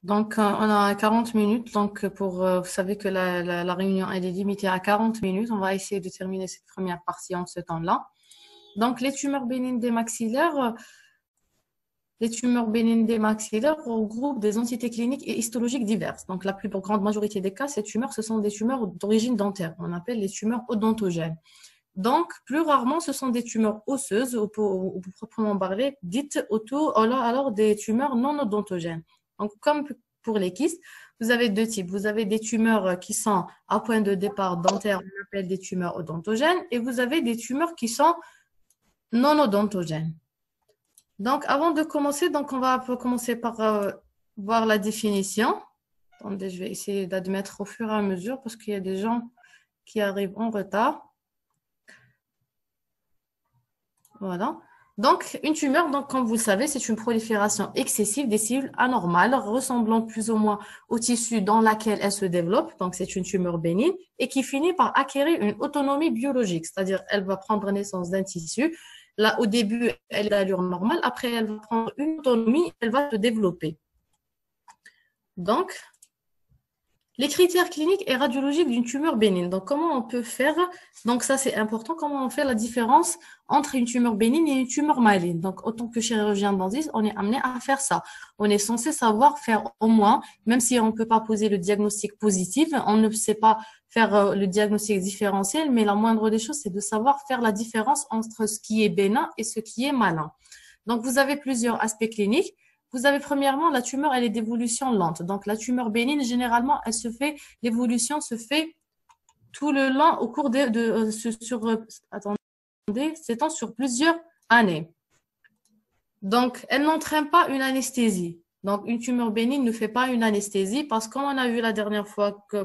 Donc, on a 40 minutes. Donc, vous savez que la réunion, elle est limitée à 40 minutes. On va essayer de terminer cette première partie en ce temps-là. Donc, les tumeurs bénignes des maxillaires regroupent des entités cliniques et histologiques diverses. Donc, la plus grande majorité des cas, ces tumeurs, ce sont des tumeurs d'origine dentaire. On appelle les tumeurs odontogènes. Donc, plus rarement, ce sont des tumeurs osseuses, ou plus proprement parler, dites alors des tumeurs non odontogènes. Donc, comme pour les kystes, vous avez deux types. Vous avez des tumeurs qui sont à point de départ dentaire, on appelle des tumeurs odontogènes, et vous avez des tumeurs qui sont non odontogènes. Donc, avant de commencer, on va commencer par voir la définition. Attendez, je vais essayer d'admettre au fur et à mesure parce qu'il y a des gens qui arrivent en retard. Voilà. Donc, une tumeur, comme vous le savez, c'est une prolifération excessive des cellules anormales ressemblant plus ou moins au tissu dans lequel elle se développe. Donc, c'est une tumeur bénigne et qui finit par acquérir une autonomie biologique, c'est-à-dire elle va prendre naissance d'un tissu. Là, au début, elle est d'allure normale. Après, elle va prendre une autonomie, elle va se développer. Donc, les critères cliniques et radiologiques d'une tumeur bénigne. Donc, comment on peut faire? Donc, ça, c'est important. Comment on fait la différence entre une tumeur bénigne et une tumeur maligne? Donc, autant que chirurgien dentiste, on est amené à faire ça. On est censé savoir faire au moins, même si on ne peut pas poser le diagnostic positif, on ne sait pas faire le diagnostic différentiel, mais la moindre des choses, c'est de savoir faire la différence entre ce qui est bénin et ce qui est malin. Donc, vous avez plusieurs aspects cliniques. Vous avez premièrement, la tumeur, elle est d'évolution lente. Donc, la tumeur bénigne, généralement, l'évolution se fait tout le long au cours attendez, s'étend sur plusieurs années. Donc, elle n'entraîne pas une anesthésie. Donc, une tumeur bénigne ne fait pas une anesthésie parce qu'on a vu la dernière fois que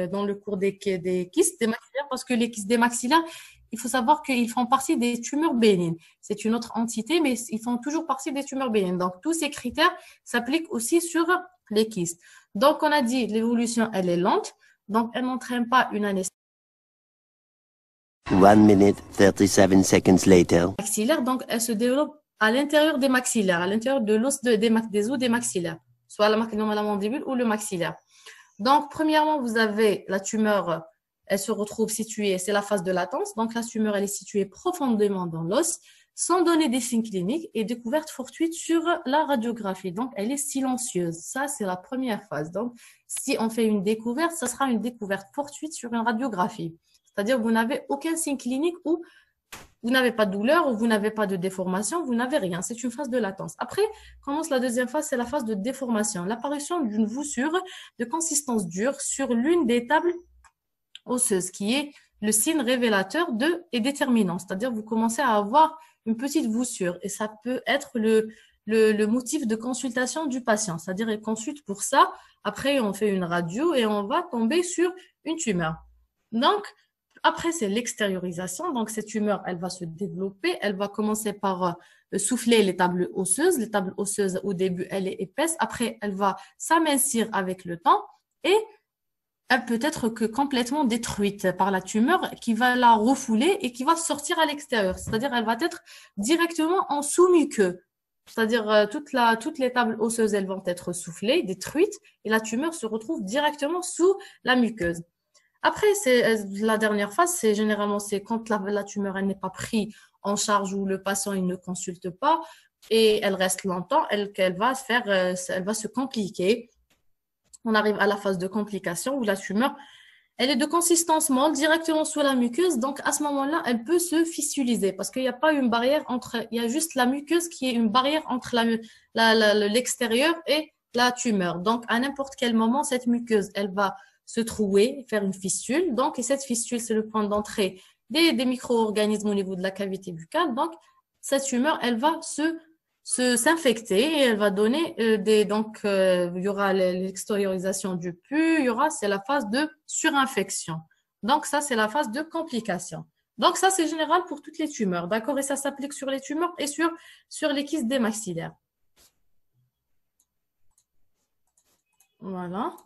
dans le cours des kystes des maxillaires, parce que les kystes des maxillaires, il faut savoir qu'ils font partie des tumeurs bénignes. C'est une autre entité, mais ils font toujours partie des tumeurs bénignes. Donc, tous ces critères s'appliquent aussi sur les kystes. Donc, on a dit l'évolution, elle est lente. Donc, elle n'entraîne pas une anesthésie 1 minute, 37 seconds later. maxillaire. Donc, elle se développe à l'intérieur des maxillaires, à l'intérieur de l'os des os des maxillaires, soit la mandibule ou le maxillaire. Donc, premièrement, vous avez la tumeur, elle se retrouve située, c'est la phase de latence. Donc, la tumeur, elle est située profondément dans l'os, sans donner des signes cliniques et découverte fortuite sur la radiographie. Donc, elle est silencieuse. Ça, c'est la première phase. Donc, si on fait une découverte, ça sera une découverte fortuite sur une radiographie. C'est-à-dire que vous n'avez aucun signe clinique ou vous n'avez pas de douleur ou vous n'avez pas de déformation, vous n'avez rien. C'est une phase de latence. Après, commence la deuxième phase, c'est la phase de déformation. L'apparition d'une voussure de consistance dure sur l'une des tables osseuses, qui est le signe révélateur et déterminant. C'est-à-dire, vous commencez à avoir une petite voussure et ça peut être le motif de consultation du patient. C'est-à-dire, il consulte pour ça. Après, on fait une radio et on va tomber sur une tumeur. Donc, après, c'est l'extériorisation. Donc, cette tumeur, elle va se développer. Elle va commencer par souffler les tables osseuses. Les tables osseuses, au début, elle est épaisse. Après, elle va s'amincir avec le temps et elle peut être que complètement détruite par la tumeur qui va la refouler et qui va sortir à l'extérieur. C'est-à-dire, elle va être directement en sous-muqueux. C'est-à-dire, toutes les tables osseuses, elles vont être soufflées, détruites et la tumeur se retrouve directement sous la muqueuse. Après, la dernière phase, c'est quand la tumeur elle n'est pas prise en charge ou le patient il ne consulte pas et elle reste longtemps, elle va se compliquer. On arrive à la phase de complication où la tumeur elle est de consistance molle directement sous la muqueuse. Donc à ce moment-là, elle peut se fissuliser parce qu'il n'y a pas une barrière il y a juste la muqueuse qui est une barrière entre l'extérieur et la tumeur. Donc à n'importe quel moment, cette muqueuse, elle va se trouer, faire une fistule. Donc, et cette fistule, c'est le point d'entrée des micro-organismes au niveau de la cavité buccale. Donc, cette tumeur, elle va s'infecter et elle va donner il y aura l'extériorisation du pus, c'est la phase de surinfection. Donc, ça, c'est la phase de complication. Donc, ça, c'est général pour toutes les tumeurs, d'accord? Et ça s'applique sur les tumeurs et sur les kystes des maxillaires. Voilà.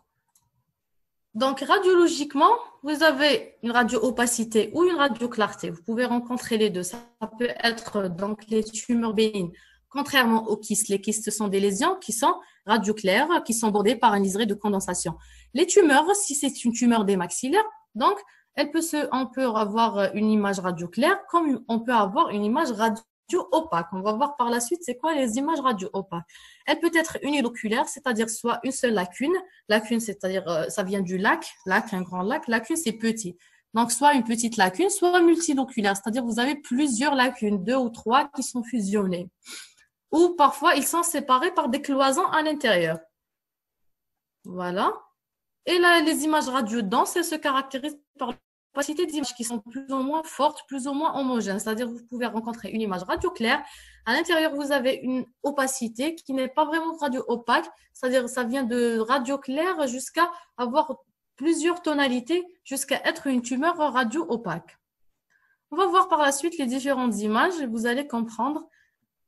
Donc, radiologiquement, vous avez une radio-opacité ou une radio-clarté. Vous pouvez rencontrer les deux. Ça peut être donc les tumeurs bénignes Contrairement aux kystes, les kystes, ce sont des lésions qui sont radioclaires, qui sont bordées par un liseré de condensation. Les tumeurs, si c'est une tumeur des maxillaires, donc on peut avoir une image radioclaire comme on peut avoir une image radio-opaque. On va voir par la suite c'est quoi les images radio-opaques. Elle peut être uniloculaire, c'est-à-dire soit une seule lacune. Lacune, c'est-à-dire ça vient du lac, un grand lac. Lacune, c'est petit. Donc, soit une petite lacune, soit multiloculaire, c'est-à-dire vous avez plusieurs lacunes, 2 ou 3 qui sont fusionnées. Ou parfois, ils sont séparés par des cloisons à l'intérieur. Voilà. Et là, les images radiodenses, elles se caractérisent par l'opacité d'images qui sont plus ou moins fortes, plus ou moins homogènes. C'est-à-dire vous pouvez rencontrer une image radio claire. À l'intérieur, vous avez une opacité qui n'est pas vraiment radio opaque. C'est-à-dire ça vient de radio claire jusqu'à avoir plusieurs tonalités, jusqu'à être une tumeur radio opaque. On va voir par la suite les différentes images et vous allez comprendre.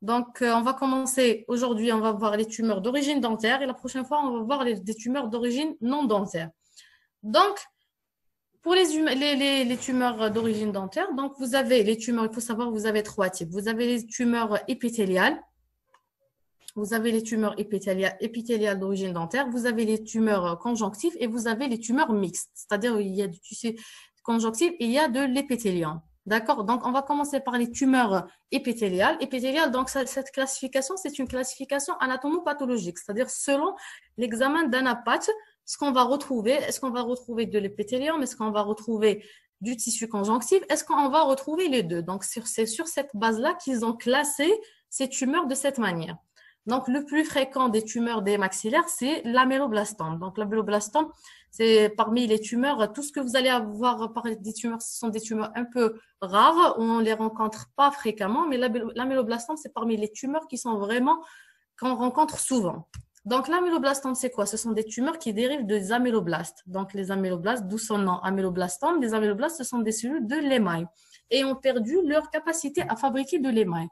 Donc, on va commencer aujourd'hui, on va voir les tumeurs d'origine dentaire et la prochaine fois, on va voir des tumeurs d'origine non dentaire. Donc, pour les tumeurs d'origine dentaire, donc vous avez les tumeurs, il faut savoir, vous avez 3 types. Vous avez les tumeurs épithéliales, vous avez les tumeurs épithéliales d'origine dentaire, vous avez les tumeurs conjonctives et vous avez les tumeurs mixtes. C'est-à-dire, il y a du tissu conjonctif et il y a de l'épithélium. D'accord? Donc, on va commencer par les tumeurs épithéliales. Épithéliales, donc, cette classification, c'est une classification anatomopathologique. C'est-à-dire, selon l'examen d'anapathe, ce qu'on va retrouver, est-ce qu'on va retrouver de l'épithélium? Est-ce qu'on va retrouver du tissu conjonctif? Est-ce qu'on va retrouver les deux? Donc, c'est sur cette base-là qu'ils ont classé ces tumeurs de cette manière. Donc, le plus fréquent des tumeurs des maxillaires, c'est l'améloblastome. Donc, l'améloblastome, c'est parmi les tumeurs, tout ce que vous allez avoir par des tumeurs, ce sont des tumeurs un peu rares, où on les rencontre pas fréquemment, mais l'améloblastome, c'est parmi les tumeurs qui sont vraiment, qu'on rencontre souvent. Donc, l'améloblastome, c'est quoi? Ce sont des tumeurs qui dérivent des améloblastes. Donc, les améloblastes, d'où son nom, améloblastome, les améloblastes, ce sont des cellules de l'émail et ont perdu leur capacité à fabriquer de l'émail.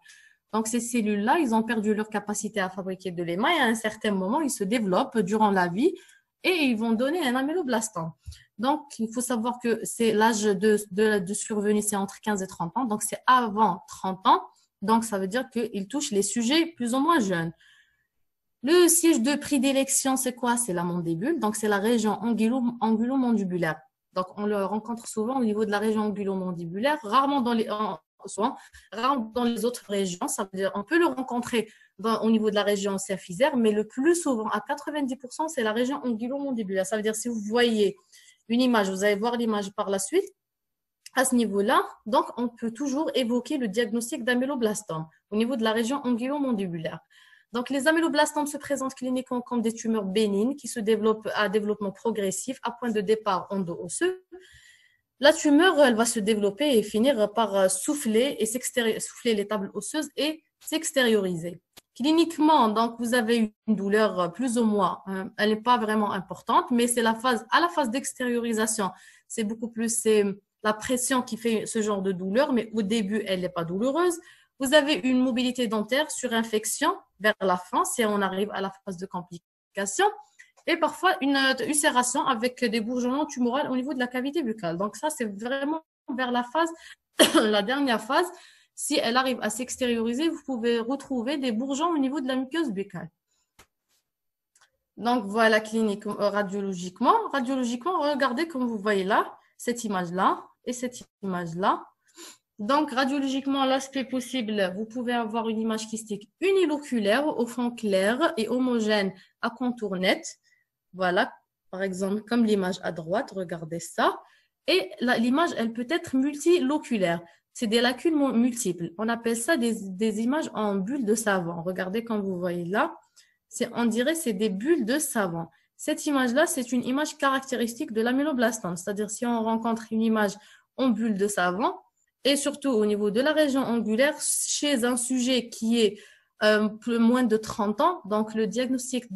Donc, ces cellules-là, ils ont perdu leur capacité à fabriquer de l'émail. À un certain moment, ils se développent durant la vie et ils vont donner un améloblastome. Donc, il faut savoir que c'est l'âge de survenue, c'est entre 15 et 30 ans. Donc, c'est avant 30 ans. Donc, ça veut dire qu'il touche les sujets plus ou moins jeunes. Le siège de prédilection, c'est quoi? C'est la mandibule. Donc, c'est la région angulomandibulaire. Donc, on le rencontre souvent au niveau de la région angulomandibulaire, rarement dans les autres régions. Ça veut dire on peut le rencontrer au niveau de la région symphysaire, mais le plus souvent, à 90%, c'est la région angulomandibulaire. Ça veut dire si vous voyez une image, vous allez voir l'image par la suite, à ce niveau-là, donc on peut toujours évoquer le diagnostic d'améloblastome au niveau de la région angulomandibulaire. Donc, les améloblastomes se présentent cliniquement comme des tumeurs bénignes qui se développent à développement progressif à point de départ endo-osseux. La tumeur, elle va se développer et finir par souffler les tables osseuses et s'extérioriser. Cliniquement, donc, vous avez une douleur plus ou moins, elle n'est pas vraiment importante, mais c'est à la phase d'extériorisation. C'est beaucoup plus, c'est la pression qui fait ce genre de douleur, mais au début, elle n'est pas douloureuse. Vous avez une mobilité dentaire sur infection vers la fin, si on arrive à la phase de complication, et parfois une ulcération avec des bourgeonnements tumoraux au niveau de la cavité buccale. Donc ça, c'est vraiment vers la phase, la dernière phase. Si elle arrive à s'extérioriser, vous pouvez retrouver des bourgeons au niveau de la muqueuse buccale. Donc voilà, clinique radiologiquement. Radiologiquement, regardez comme vous voyez là, cette image-là et cette image-là. Donc, radiologiquement, l'aspect possible, vous pouvez avoir une image kystique uniloculaire au fond clair et homogène à contour net. Voilà, par exemple, comme l'image à droite, regardez ça. Et l'image, elle peut être multiloculaire. C'est des lacunes multiples. On appelle ça des images en bulles de savon. Regardez comme vous voyez là. On dirait c'est des bulles de savon. Cette image-là, c'est une image caractéristique de l'améloblastome. C'est-à-dire, si on rencontre une image en bulle de savon, et surtout au niveau de la région angulaire, chez un sujet qui est moins de 30 ans, donc le diagnostic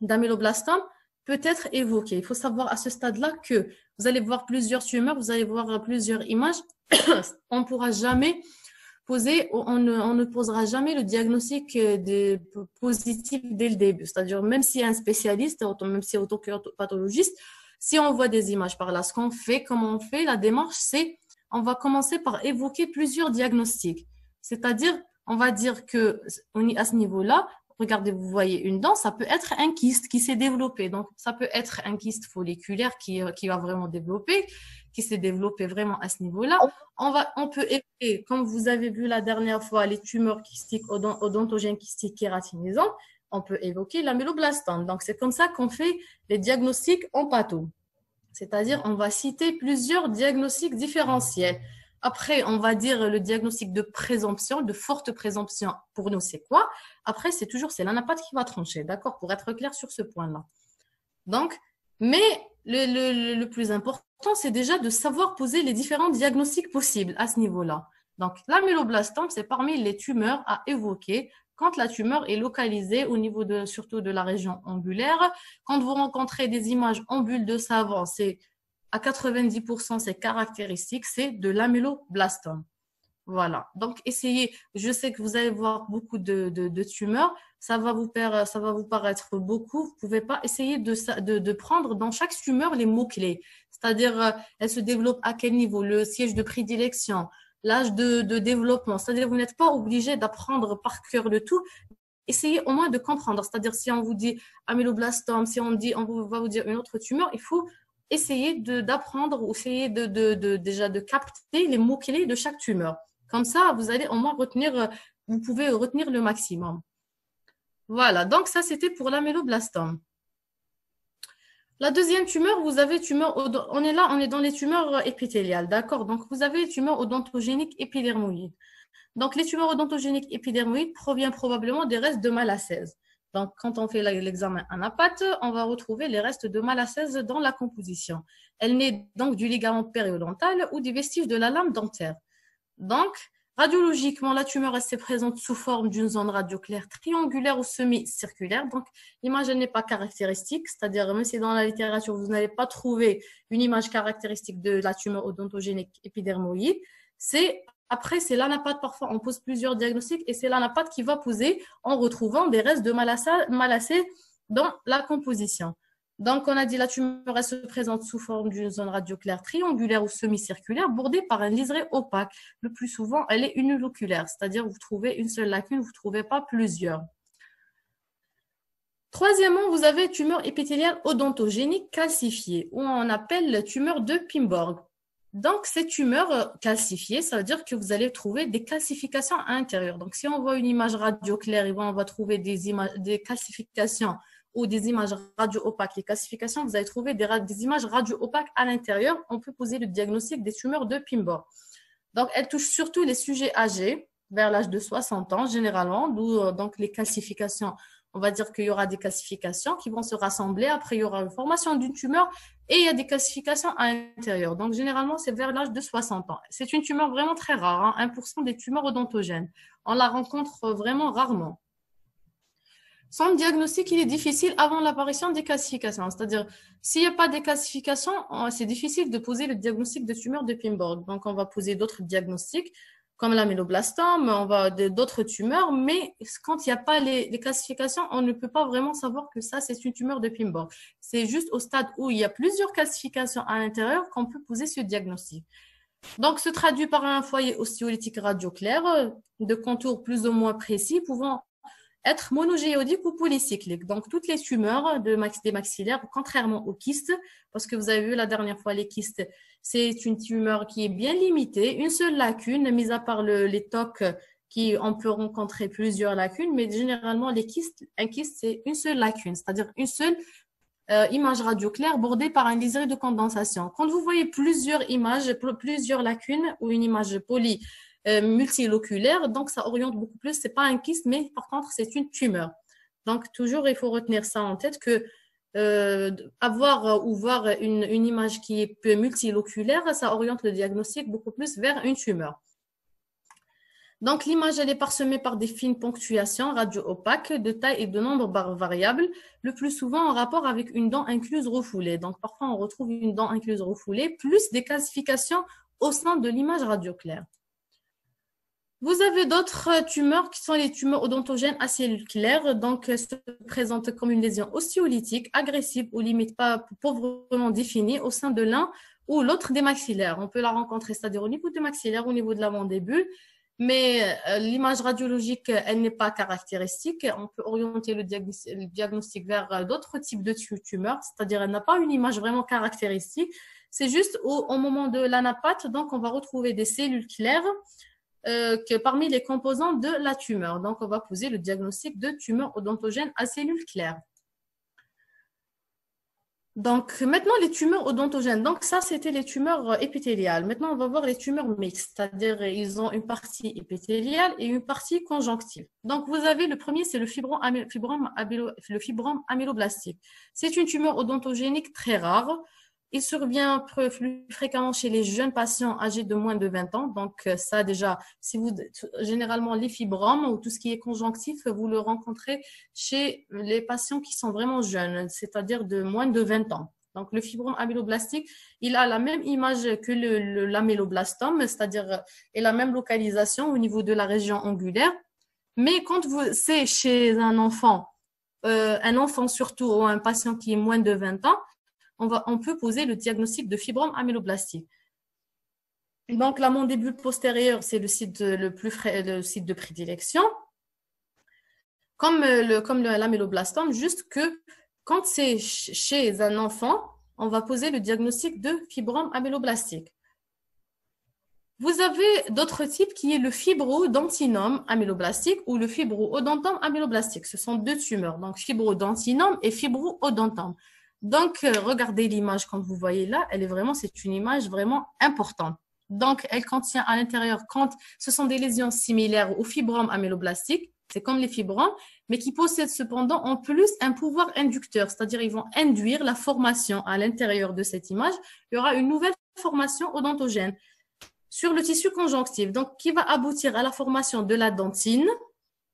d'améloblastome peut être évoqué. Il faut savoir à ce stade-là que vous allez voir plusieurs tumeurs, vous allez voir plusieurs images. On ne pourra jamais poser, on ne posera jamais le diagnostic positif dès le début. C'est-à-dire, même s'il y a un spécialiste, même s'il y a autopathologiste, si on voit des images par là, ce qu'on fait, comment on fait, la démarche, c'est on va commencer par évoquer plusieurs diagnostics. C'est-à-dire, on va dire que on est à ce niveau-là. Regardez, vous voyez une dent, ça peut être un kyste qui s'est développé. Donc, ça peut être un kyste folliculaire qui va vraiment développer, qui s'est développé vraiment à ce niveau-là. On peut éviter, comme vous avez vu la dernière fois, les tumeurs kystiques odontogènes kystiques kératinisantes, on peut évoquer l'améloblastome. Donc, c'est comme ça qu'on fait les diagnostics en patho. C'est-à-dire, on va citer plusieurs diagnostics différentiels. Après, on va dire le diagnostic de présomption, de forte présomption. Pour nous, c'est quoi? Après, c'est l'anapathe qui va trancher, d'accord? Pour être clair sur ce point-là. Donc, mais le plus important, c'est déjà de savoir poser les différents diagnostics possibles à ce niveau-là. Donc, l'améloblastome, c'est parmi les tumeurs à évoquer quand la tumeur est localisée au niveau surtout de la région ambulaire. Quand vous rencontrez des images en bulle de savon, c'est à 90%, c'est caractéristique, c'est de l'améloblastome. Voilà. Donc, essayez. Je sais que vous allez voir beaucoup de tumeurs. Ça va vous paraître beaucoup. Vous pouvez pas essayer de prendre dans chaque tumeur les mots-clés. C'est-à-dire, elle se développe à quel niveau? Le siège de prédilection, l'âge de développement. C'est-à-dire, vous n'êtes pas obligé d'apprendre par cœur le tout. Essayez au moins de comprendre. C'est-à-dire, si on vous dit améloblastome, si on va vous dire une autre tumeur, il faut essayer d'apprendre ou essayer déjà de capter les mots-clés de chaque tumeur. Comme ça, vous allez au moins vous pouvez retenir le maximum. Voilà, donc ça, c'était pour l'améloblastome. La deuxième tumeur, vous avez on est dans les tumeurs épithéliales, d'accord? Donc, vous avez les tumeurs odontogéniques épidermoïdes. Donc, les tumeurs odontogéniques épidermoïdes proviennent probablement des restes de Malacèse. Donc, quand on fait l'examen anapathe, on va retrouver les restes de Malacèse dans la composition. Elle naît donc du ligament périodontal ou des vestiges de la lame dentaire. Donc, radiologiquement, la tumeur se présente sous forme d'une zone radioclaire triangulaire ou semi-circulaire. Donc, l'image n'est pas caractéristique, c'est-à-dire même si dans la littérature, vous n'allez pas trouver une image caractéristique de la tumeur odontogénique épidermoïde, après, c'est l'anapathe. Parfois, on pose plusieurs diagnostics et c'est l'anapathe qui va poser en retrouvant des restes de Malacée dans la composition. Donc, on a dit la tumeur elle se présente sous forme d'une zone radioclaire triangulaire ou semi-circulaire bordée par un liseré opaque. Le plus souvent, elle est uniloculaire, c'est-à-dire vous trouvez une seule lacune, vous ne trouvez pas plusieurs. Troisièmement, vous avez tumeur épithéliale odontogénique calcifiée, ou on appelle tumeur de Pimborg. Donc, ces tumeurs calcifiées, ça veut dire que vous allez trouver des calcifications à l'intérieur. Donc, si on voit une image radioclaire, on va trouver des calcifications ou des images radio-opaques. Les calcifications, vous allez trouver des images radio-opaques à l'intérieur. On peut poser le diagnostic des tumeurs de Pimborg. Donc, elles touchent surtout les sujets âgés, vers l'âge de 60 ans, généralement, d'où donc les calcifications. On va dire qu'il y aura des calcifications qui vont se rassembler. Après, il y aura une formation d'une tumeur et il y a des calcifications à l'intérieur. Donc, généralement, c'est vers l'âge de 60 ans. C'est une tumeur vraiment très rare, 1% des tumeurs odontogènes. On la rencontre vraiment rarement. Son diagnostic, il est difficile avant l'apparition des calcifications. C'est-à-dire, s'il n'y a pas de calcifications, c'est difficile de poser le diagnostic de tumeur de Pimborg. Donc, on va poser d'autres diagnostics comme l'améloblastome, on va d'autres tumeurs, mais quand il n'y a pas les calcifications, on ne peut pas vraiment savoir que ça, c'est une tumeur de Pimborg. C'est juste au stade où il y a plusieurs calcifications à l'intérieur qu'on peut poser ce diagnostic. Donc, se traduit par un foyer ostéolytique radioclair de contours plus ou moins précis, pouvant être monogéodique ou polycyclique. Donc, toutes les tumeurs des maxillaires, contrairement aux kystes, parce que vous avez vu la dernière fois, les kystes, c'est une tumeur qui est bien limitée, une seule lacune, mis à part les TOC, on peut rencontrer plusieurs lacunes, mais généralement, un kyste, c'est une seule lacune, c'est-à-dire une seule image radioclaire bordée par un liseré de condensation. Quand vous voyez plusieurs images, plusieurs lacunes ou une image multiloculaire, donc ça oriente beaucoup plus. C'est pas un kyste, mais par contre, c'est une tumeur. Donc, toujours, il faut retenir ça en tête que voir une image qui est peu multiloculaire, ça oriente le diagnostic beaucoup plus vers une tumeur. Donc, l'image, elle est parsemée par des fines ponctuations radio-opaques de taille et de nombre variables, le plus souvent en rapport avec une dent incluse refoulée. Donc, parfois, on retrouve une dent incluse refoulée, plus des calcifications au sein de l'image radioclaire. Vous avez d'autres tumeurs qui sont les tumeurs odontogènes acellulaires, donc se présentent comme une lésion ostéolytique, agressive ou limite pas pauvrement définie au sein de l'un ou l'autre des maxillaires. On peut la rencontrer, c'est-à-dire au niveau des maxillaires, au niveau de la mandibule. Mais l'image radiologique, elle n'est pas caractéristique. On peut orienter le diagnostic vers d'autres types de tumeurs, c'est-à-dire elle n'a pas une image vraiment caractéristique. C'est juste au moment de l'anapathe, donc on va retrouver des cellules claires que parmi les composants de la tumeur. Donc on va poser le diagnostic de tumeur odontogène à cellules claires. Donc, maintenant, les tumeurs odontogènes. Donc, ça, c'était les tumeurs épithéliales. Maintenant, on va voir les tumeurs mixtes, c'est-à-dire ils ont une partie épithéliale et une partie conjonctive. Donc, vous avez le premier, c'est le fibrome amyloblastique. C'est une tumeur odontogénique très rare. Il survient plus fréquemment chez les jeunes patients âgés de moins de 20 ans. Donc, ça, déjà, généralement, les fibromes ou tout ce qui est conjonctif, vous le rencontrez chez les patients qui sont vraiment jeunes, c'est-à-dire de moins de 20 ans. Donc, le fibrome amyloblastique, il a la même image que l'améloblastome, c'est-à-dire et la même localisation au niveau de la région angulaire. Mais quand c'est chez un enfant surtout ou un patient qui est moins de 20 ans, on peut poser le diagnostic de fibrome amyloblastique. Donc, la mandibule postérieure, c'est le site de prédilection. Comme l'améloblastome, juste que quand c'est chez un enfant, on va poser le diagnostic de fibrome amyloblastique. Vous avez d'autres types qui est le fibrodentinome amyloblastique ou le fibro-odontome amyloblastique. Ce sont deux tumeurs, donc fibrodentinome et fibro-odontome. Donc, regardez l'image quand vous voyez là, c'est une image vraiment importante. Donc, elle contient à l'intérieur, ce sont des lésions similaires au fibrome amyloblastique, c'est comme les fibromes, mais qui possèdent cependant en plus un pouvoir inducteur, c'est-à-dire ils vont induire la formation à l'intérieur de cette image. Il y aura une nouvelle formation odontogène sur le tissu conjonctif, donc qui va aboutir à la formation de la dentine,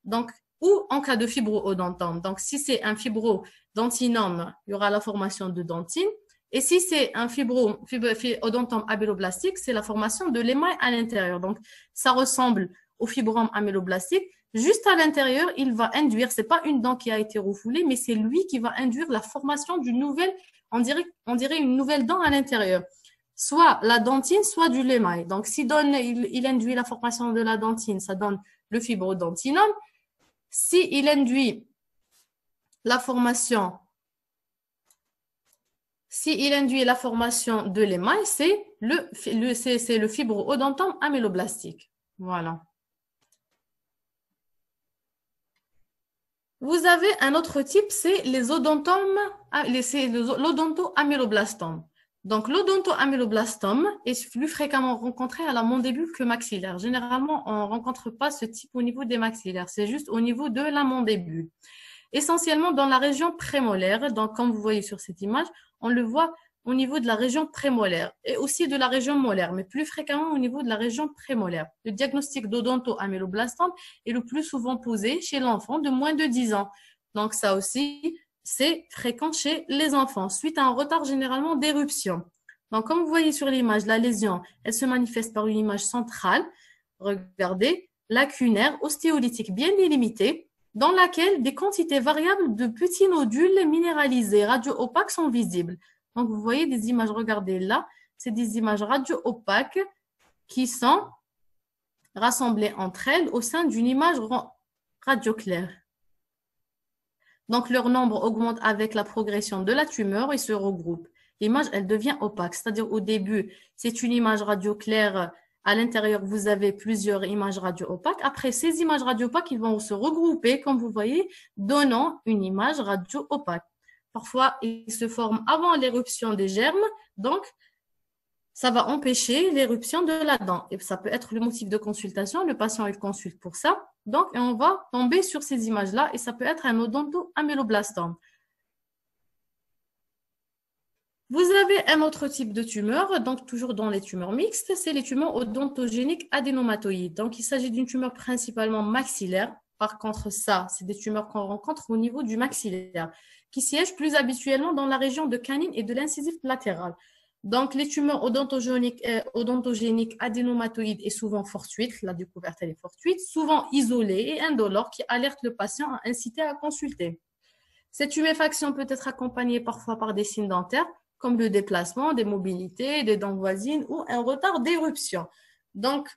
donc ou en cas de fibro-odontome. Donc, si c'est un fibrodentinome, il y aura la formation de dentine. Et si c'est un fibro-odontome amyloblastique, c'est la formation de l'émail à l'intérieur. Donc, ça ressemble au fibrome amyloblastique. Juste à l'intérieur, il va induire, c'est pas une dent qui a été refoulée, mais c'est lui qui va induire la formation d'une nouvelle, on dirait une nouvelle dent à l'intérieur. Soit la dentine, soit du l'émail. Donc, il induit la formation de la dentine, ça donne le fibrodentinome. Si il induit la formation de l'émail, c'est le fibro-odontome amyloblastique. Voilà. Vous avez un autre type, c'est l'odonto-amyloblastome. Donc, l'odonto-amyloblastome est plus fréquemment rencontré à la mandibule que maxillaire. Généralement, on ne rencontre pas ce type au niveau des maxillaires, c'est juste au niveau de la mandibule. Essentiellement dans la région prémolaire, donc comme vous voyez sur cette image, on le voit au niveau de la région prémolaire et aussi de la région molaire, mais plus fréquemment au niveau de la région prémolaire. Le diagnostic d'odonto-amyloblastome est le plus souvent posé chez l'enfant de moins de 10 ans. Donc ça aussi, c'est fréquent chez les enfants, suite à un retard généralement d'éruption. Donc, comme vous voyez sur l'image, la lésion, elle se manifeste par une image centrale, regardez, lacunaire, ostéolytique bien délimitée, dans laquelle des quantités variables de petits nodules minéralisés radio-opaques sont visibles. Donc, vous voyez des images, regardez là, c'est des images radio-opaques qui sont rassemblées entre elles au sein d'une image radio-claire. Donc, leur nombre augmente avec la progression de la tumeur et se regroupe. L'image, elle devient opaque, c'est-à-dire au début, c'est une image radio claire. À l'intérieur, vous avez plusieurs images radio opaques. Après, ces images radio opaques, ils vont se regrouper, comme vous voyez, donnant une image radio opaque. Parfois, ils se forment avant l'éruption des germes, donc ça va empêcher l'éruption de la dent. Et ça peut être le motif de consultation. Le patient, il consulte pour ça. Donc, on va tomber sur ces images-là et ça peut être un odonto-amyloblastome. Vous avez un autre type de tumeur, donc toujours dans les tumeurs mixtes, c'est les tumeurs odontogéniques adénomatoïdes. Donc, il s'agit d'une tumeur principalement maxillaire. Par contre, ça, c'est des tumeurs qu'on rencontre au niveau du maxillaire, qui siègent plus habituellement dans la région de canine et de l'incisif latéral. Donc, les tumeurs odontogéniques adénomatoïdes est souvent fortuite, la découverte elle est fortuite, souvent isolée et indolore qui alerte le patient à inciter à consulter. Cette tuméfaction peut être accompagnée parfois par des signes dentaires, comme le déplacement, des mobilités, des dents voisines ou un retard d'éruption. Donc,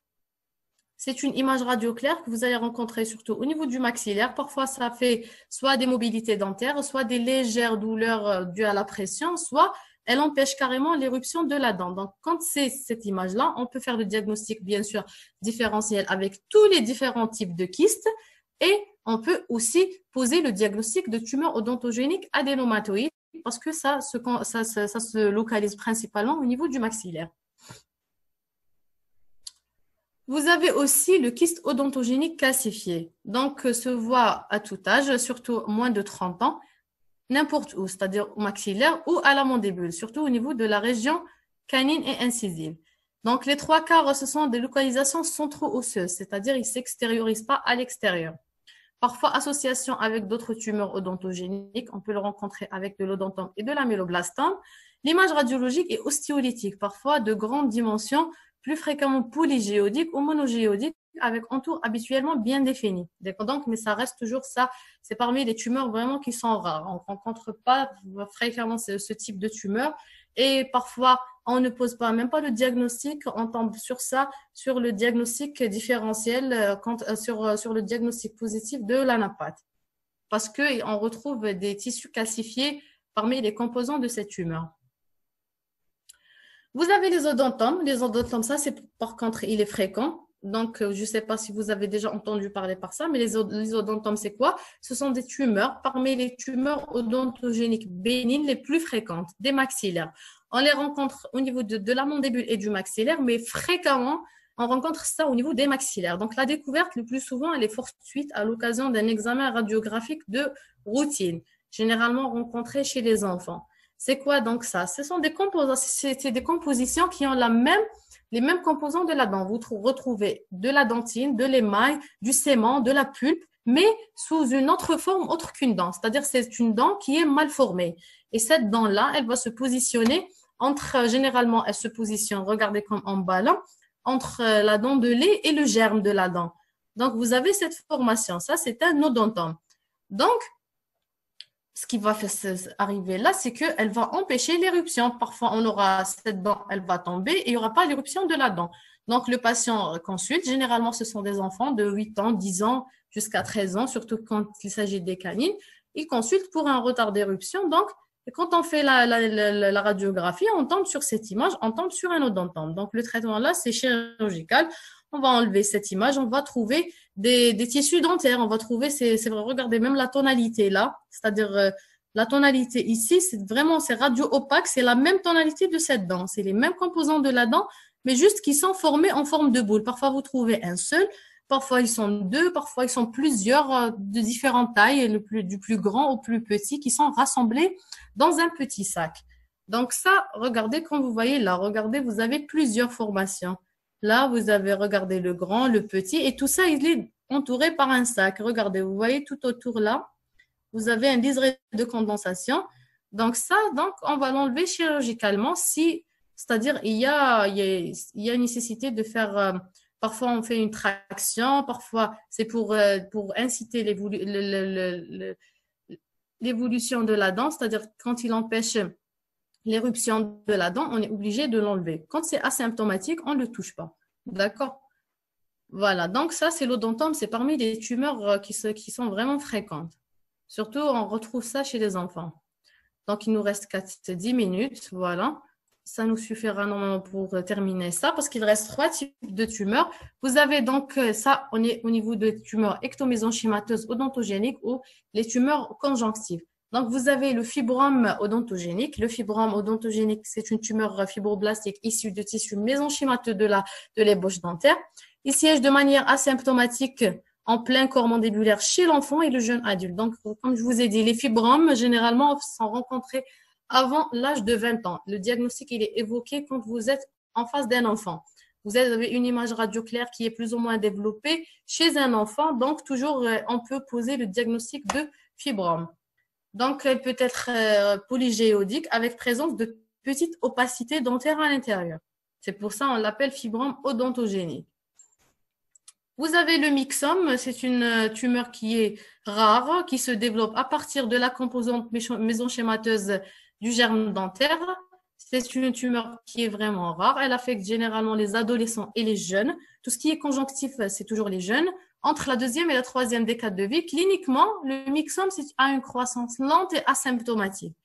c'est une image radio claire que vous allez rencontrer surtout au niveau du maxillaire. Parfois, ça fait soit des mobilités dentaires, soit des légères douleurs dues à la pression, soit elle empêche carrément l'éruption de la dent. Donc, quand c'est cette image-là, on peut faire le diagnostic, bien sûr, différentiel avec tous les différents types de kystes et on peut aussi poser le diagnostic de tumeur odontogénique adénomatoïde parce que ça se localise principalement au niveau du maxillaire. Vous avez aussi le kyste odontogénique calcifié. Donc, se voit à tout âge, surtout moins de 30 ans, n'importe où, c'est-à-dire au maxillaire ou à la mandibule, surtout au niveau de la région canine et incisive. Donc, les 3/4, ce sont des localisations centro-osseuses, c'est-à-dire ils ne s'extériorisent pas à l'extérieur. Parfois, association avec d'autres tumeurs odontogéniques, on peut le rencontrer avec de l'odontome et de l'améloblastome. L'image radiologique est ostéolytique, parfois de grandes dimensions, plus fréquemment polygéodique ou monogéodique, avec entour habituellement bien défini. Donc, mais ça reste toujours ça. C'est parmi les tumeurs vraiment qui sont rares. On ne rencontre pas fréquemment ce type de tumeur. Et parfois, on ne pose pas, même pas le diagnostic, on tombe sur ça, sur le diagnostic différentiel, sur le diagnostic positif de l'anapathe. Parce qu'on retrouve des tissus calcifiés parmi les composants de cette tumeur. Vous avez les odontomes. Les odontomes, ça, c'est par contre, il est fréquent. Donc, je ne sais pas si vous avez déjà entendu parler par ça, mais les odontomes, c'est quoi? Ce sont des tumeurs parmi les tumeurs odontogéniques bénignes les plus fréquentes, des maxillaires. On les rencontre au niveau de la mandibule et du maxillaire, mais fréquemment, on rencontre ça au niveau des maxillaires. Donc, la découverte, le plus souvent, elle est fortuite à l'occasion d'un examen radiographique de routine, généralement rencontré chez les enfants. C'est quoi donc ça? Ce sont des compositions qui ont les mêmes composants de la dent. Vous retrouvez de la dentine, de l'émail, du sément, de la pulpe, mais sous une autre forme autre qu'une dent. C'est-à-dire c'est une dent qui est mal formée. Et cette dent-là, elle va se positionner généralement, elle se positionne, regardez comme en ballon, entre la dent de lait et le germe de la dent. Donc, vous avez cette formation. Ça, c'est un odontome. Donc, ce qui va arriver là, c'est qu'elle va empêcher l'éruption. Parfois, on aura cette dent, elle va tomber et il n'y aura pas l'éruption de la dent. Donc, le patient consulte. Généralement, ce sont des enfants de 8 ans, 10 ans, jusqu'à 13 ans, surtout quand il s'agit des canines. Ils consultent pour un retard d'éruption. Donc, quand on fait la radiographie, on tombe sur cette image, on tombe sur un odontome. Donc, le traitement là, c'est chirurgical. On va enlever cette image, on va trouver des tissus dentaires, on va trouver, c'est vrai, regardez même la tonalité là, c'est-à-dire la tonalité ici, c'est radio opaque, c'est la même tonalité de cette dent, c'est les mêmes composants de la dent, mais juste qui sont formés en forme de boule. Parfois, vous trouvez un seul, parfois ils sont deux, parfois ils sont plusieurs de différentes tailles, du plus grand au plus petit, qui sont rassemblés dans un petit sac. Donc ça, regardez quand vous voyez là, regardez, vous avez plusieurs formations. Là, vous avez regardé le grand, le petit, et tout ça, il est entouré par un sac. Regardez, vous voyez tout autour là, vous avez un liseré de condensation. Donc ça, on va l'enlever chirurgicalement c'est-à-dire il y a une nécessité de faire, parfois on fait une traction, parfois c'est pour inciter l'évolution de la dent, c'est-à-dire quand il empêche l'éruption de la dent, on est obligé de l'enlever. Quand c'est asymptomatique, on ne le touche pas. D'accord? Voilà. Donc, ça, c'est l'odontome. C'est parmi les tumeurs qui sont vraiment fréquentes. Surtout, on retrouve ça chez les enfants. Donc, il nous reste 10 minutes. Voilà. Ça nous suffira normalement pour terminer ça parce qu'il reste 3 types de tumeurs. Vous avez donc ça, on est au niveau de tumeurs ectomésenchymateuses odontogéniques ou les tumeurs conjonctives. Donc, vous avez le fibrome odontogénique. Le fibrome odontogénique, c'est une tumeur fibroblastique issue de tissu mésenchymateux de l'ébauche dentaire. Il siège de manière asymptomatique en plein corps mandibulaire chez l'enfant et le jeune adulte. Donc, comme je vous ai dit, les fibromes, généralement, sont rencontrés avant l'âge de 20 ans. Le diagnostic, il est évoqué quand vous êtes en face d'un enfant. Vous avez une image radio claire qui est plus ou moins développée chez un enfant. Donc, toujours, on peut poser le diagnostic de fibrome. Donc, elle peut être polygéodique avec présence de petites opacités dentaires à l'intérieur. C'est pour ça qu'on l'appelle fibrome odontogénique. Vous avez le myxome, c'est une tumeur qui est rare, qui se développe à partir de la composante mésenchymateuse du germe dentaire. C'est une tumeur qui est vraiment rare. Elle affecte généralement les adolescents et les jeunes. Tout ce qui est conjonctif, c'est toujours les jeunes. Entre la deuxième et la troisième décade de vie, cliniquement, le myxome a une croissance lente et asymptomatique.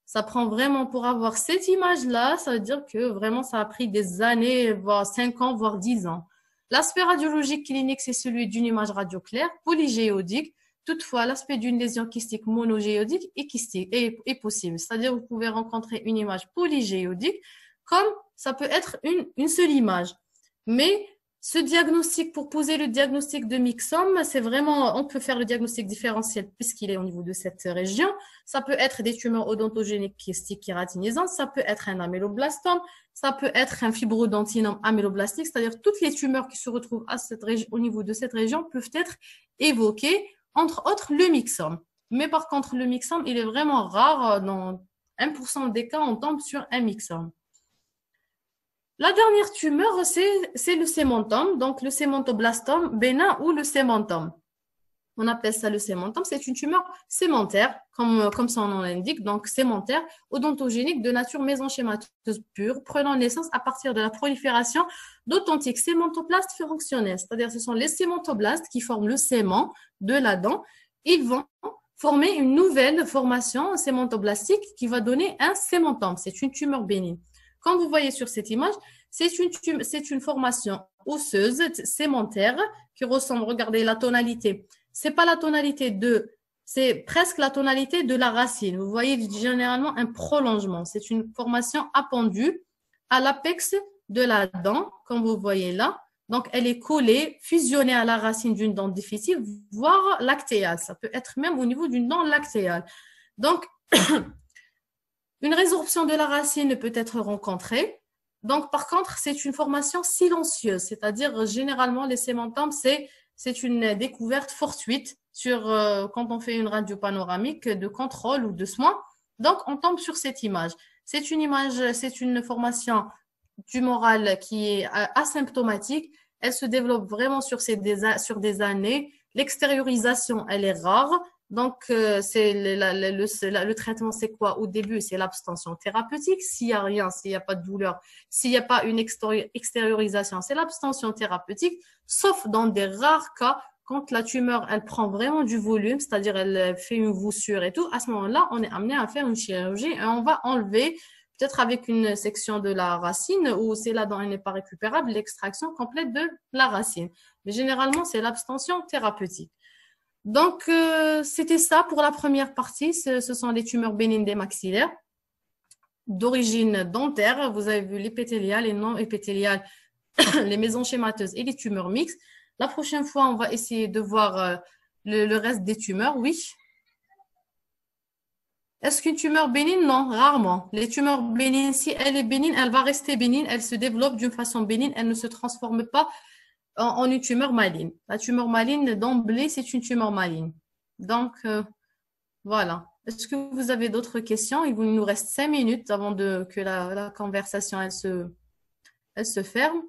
Ça prend vraiment pour avoir cette image-là, ça veut dire que vraiment ça a pris des années, voire 5 ans, voire 10 ans. L'aspect radiologique clinique, c'est celui d'une image radio claire, polygéodique. Toutefois, l'aspect d'une lésion kystique monogéodique et kystique est possible. C'est-à-dire, vous pouvez rencontrer une image polygéodique comme ça peut être une seule image. Mais ce diagnostic, pour poser le diagnostic de myxome, c'est vraiment, on peut faire le diagnostic différentiel puisqu'il est au niveau de cette région. Ça peut être des tumeurs odontogéniques kystiques kératinisantes, ça peut être un améloblastome, ça peut être un fibrodontinome améloblastique, c'est-à-dire toutes les tumeurs qui se retrouvent au niveau de cette région peuvent être évoquées, entre autres le myxome. Mais par contre, le myxome, il est vraiment rare. Dans 1% des cas, on tombe sur un myxome. La dernière tumeur, c'est le sémentome, donc le sémentoblastome bénin ou le sémentome. On appelle ça le sémentome. C'est une tumeur sémentaire, comme son nom l'indique, donc sémentaire, odontogénique de nature mésenchémateuse pure, prenant naissance à partir de la prolifération d'authentiques sémentoplastes fonctionnels. C'est-à-dire, ce sont les sémentoblastes qui forment le sément de la dent. Ils vont former une nouvelle formation sémentoblastique qui va donner un sémentome. C'est une tumeur bénigne. Comme vous voyez sur cette image, c'est une formation osseuse, sémentaire, qui ressemble, regardez la tonalité. C'est pas la tonalité c'est presque la tonalité de la racine. Vous voyez généralement un prolongement. C'est une formation appendue à l'apex de la dent, comme vous voyez là. Donc, elle est collée, fusionnée à la racine d'une dent difficile, voire lactéale. Ça peut être même au niveau d'une dent lactéale. Donc, une résorption de la racine peut être rencontrée. Donc, par contre, c'est une formation silencieuse, c'est-à-dire généralement les sémentomes, c'est une découverte fortuite quand on fait une radio panoramique de contrôle ou de soins. Donc, on tombe sur cette image. C'est une formation tumorale qui est asymptomatique. Elle se développe vraiment sur des années. L'extériorisation, elle est rare. Donc, le traitement, c'est quoi? Au début, c'est l'abstention thérapeutique. S'il n'y a rien, s'il n'y a pas de douleur, s'il n'y a pas une extériorisation, c'est l'abstention thérapeutique, sauf dans des rares cas, quand la tumeur, elle prend vraiment du volume, c'est-à-dire elle fait une voussure et tout, à ce moment-là, on est amené à faire une chirurgie et on va enlever, peut-être avec une section de la racine ou si la dent n'est pas récupérable, l'extraction complète de la racine. Mais généralement, c'est l'abstention thérapeutique. Donc, c'était ça pour la première partie. Ce sont les tumeurs bénignes des maxillaires d'origine dentaire. Vous avez vu l'épithélial, les non épithéliales, les mésenchémateuses et les tumeurs mixtes. La prochaine fois, on va essayer de voir le reste des tumeurs. Oui. Est-ce qu'une tumeur bénigne? Non, rarement. Les tumeurs bénignes, si elle est bénigne, elle va rester bénigne. Elle se développe d'une façon bénigne. Elle ne se transforme pas en une tumeur maligne. La tumeur maligne, d'emblée, c'est une tumeur maligne. Donc, voilà. Est-ce que vous avez d'autres questions? Il nous reste 5 minutes avant que la conversation elle se ferme.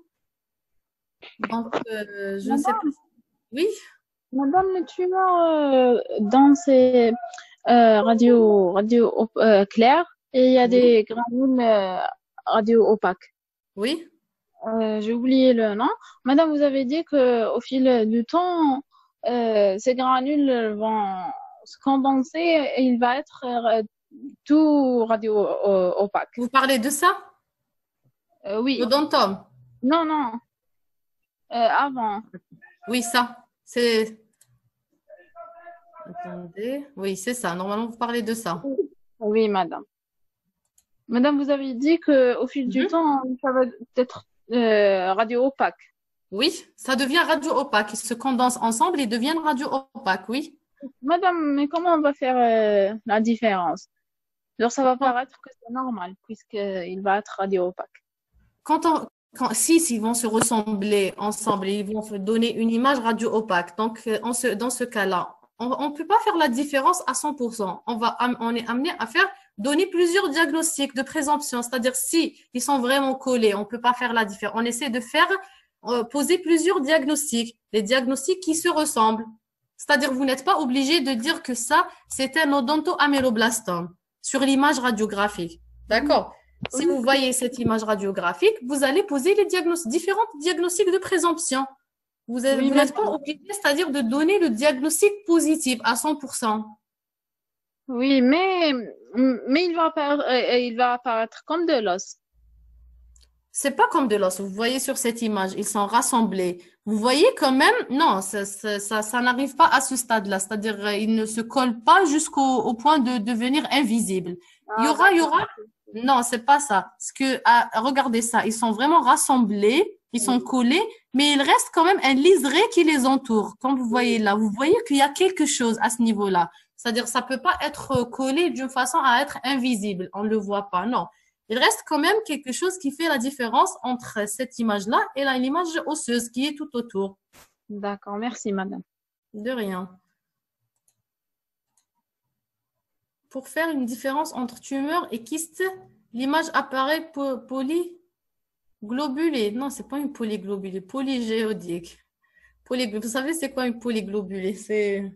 Donc, je ne sais pas. Oui? Madame, les tumeurs dans ces radios claires, et il y a des granules radio opaques. Oui? J'ai oublié le nom. Madame, vous avez dit qu'au fil du temps, ces granules vont se condenser et il va être tout radio opaque. Vous parlez de ça? Oui. L'odontome? Non. Avant. Oui, ça. C'est... Attendez. Oui, c'est ça. Normalement, vous parlez de ça. Oui, madame. Madame, vous avez dit qu'au fil du temps, ça va être radio opaque. Oui, ça devient radio opaque. Ils se condensent ensemble et deviennent radio opaque, oui. Madame, mais comment on va faire la différence? Alors, ça va paraître que c'est normal, puisqu'il va être radio opaque. S'ils vont se ressembler ensemble, ils vont donner une image radio opaque. Donc, dans ce cas-là, on ne peut pas faire la différence à 100%. On est amené à donner plusieurs diagnostics de présomption. C'est-à-dire, si ils sont vraiment collés, on ne peut pas faire la différence. On essaie de poser plusieurs diagnostics, les diagnostics qui se ressemblent. C'est-à-dire, vous n'êtes pas obligé de dire que ça, c'est un odontoaméloblastome sur l'image radiographique. D'accord? Si vous voyez cette image radiographique, vous allez poser les différents diagnostics de présomption. Vous Oui, n'êtes pas madame. obligé, c'est-à-dire de donner le diagnostic positif à 100%. Oui, mais il va apparaître comme de l'os. C'est pas comme de l'os. Vous voyez sur cette image, ils sont rassemblés. Vous voyez quand même, non, ça n'arrive pas à ce stade-là. C'est-à-dire, ils ne se collent pas au point de devenir invisibles. Ah, Il y d'accord. aura, non, c'est pas ça. Parce que, regardez ça, ils sont vraiment rassemblés, ils sont Oui, collés, mais il reste quand même un liseré qui les entoure. Comme vous voyez oui. là, vous voyez qu'il y a quelque chose à ce niveau-là. C'est-à-dire, ça peut pas être collé d'une façon à être invisible. On ne le voit pas, non. Il reste quand même quelque chose qui fait la différence entre cette image-là et l'image osseuse qui est tout autour. D'accord, merci, madame. De rien. Pour faire une différence entre tumeur et kyste, l'image apparaît polyglobulée. Non, c'est pas une polyglobulée, polygéodique. Vous savez, c'est quoi une polyglobulée? C'est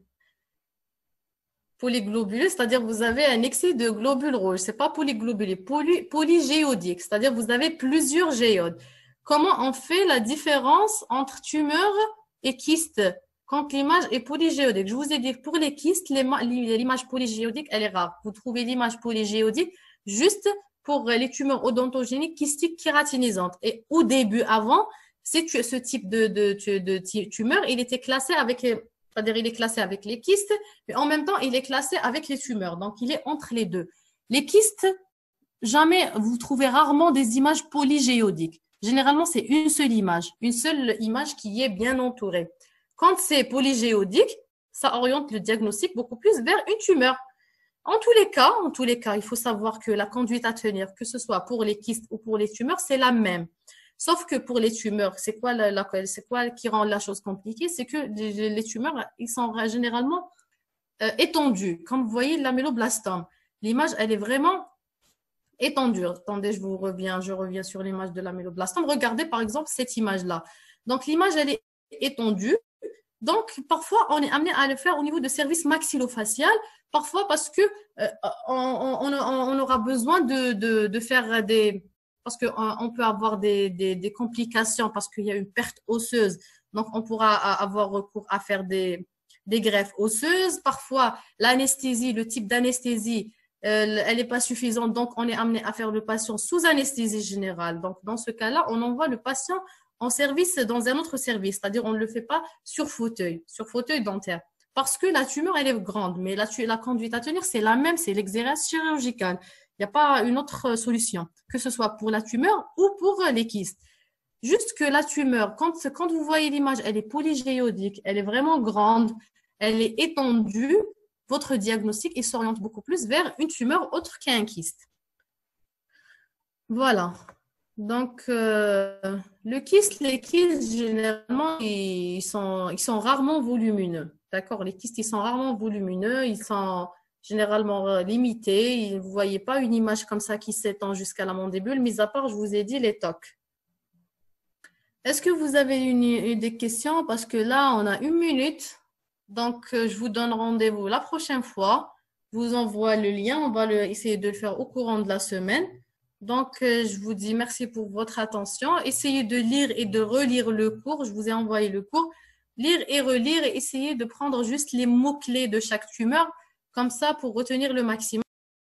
polyglobuleux, c'est-à-dire vous avez un excès de globules rouges. C'est pas polyglobulé, polygéodique, c'est-à-dire vous avez plusieurs géodes. Comment on fait la différence entre tumeur et kyste quand l'image est polygéodique? Je vous ai dit pour les kystes, l'image polygéodique, elle est rare. Vous trouvez l'image polygéodique juste pour les tumeurs odontogéniques kystiques kératinisantes. Et au début, avant, ce type de tumeur, il était classé avec, c'est-à-dire il est classé avec les kystes, mais en même temps, il est classé avec les tumeurs. Donc, il est entre les deux. Les kystes, jamais, vous trouvez rarement des images polygéodiques. Généralement, c'est une seule image qui est bien entourée. Quand c'est polygéodique, ça oriente le diagnostic beaucoup plus vers une tumeur. En tous les cas, il faut savoir que la conduite à tenir, que ce soit pour les kystes ou pour les tumeurs, c'est la même. Sauf que pour les tumeurs, c'est quoi qui rend la chose compliquée? C'est que les tumeurs, ils sont généralement étendus. Comme vous voyez, l'améloblastome, l'image, elle est vraiment étendue. Attendez, je reviens sur l'image de l'améloblastome. Regardez par exemple cette image-là. Donc l'image, elle est étendue. Donc, parfois, on est amené à le faire au niveau de service maxillofacial, parfois parce que on aura besoin de faire parce qu'on on peut avoir des complications parce qu'il y a une perte osseuse. Donc, on pourra avoir recours à faire des greffes osseuses. Parfois, l'anesthésie, le type d'anesthésie, elle n'est pas suffisante. Donc, on est amené à faire le patient sous anesthésie générale. Donc, dans ce cas-là, on envoie le patient en service dans un autre service, c'est-à-dire on ne le fait pas sur fauteuil dentaire. Parce que la tumeur, elle est grande, mais la conduite à tenir, c'est la même, c'est l'exérèse chirurgicale. Il n'y a pas une autre solution, que ce soit pour la tumeur ou pour les kystes. Juste que la tumeur, quand vous voyez l'image, elle est polygéodique, elle est vraiment grande, elle est étendue, votre diagnostic, il s'oriente beaucoup plus vers une tumeur autre qu'un kyste. Voilà. Donc, les kystes, généralement, ils sont rarement volumineux. D'accord? Les kystes, ils sont rarement volumineux, ils sont généralement limités. Vous ne voyez pas une image comme ça qui s'étend jusqu'à la mandibule, mis à part, je vous ai dit, les TOC. Est-ce que vous avez des questions? Parce que là, on a une minute. Donc, je vous donne rendez-vous la prochaine fois. Je vous envoie le lien. On va essayer de le faire au courant de la semaine. Donc, je vous dis merci pour votre attention. Essayez de lire et de relire le cours. Je vous ai envoyé le cours. Lire et relire et essayez de prendre juste les mots-clés de chaque tumeur, comme ça, pour retenir le maximum.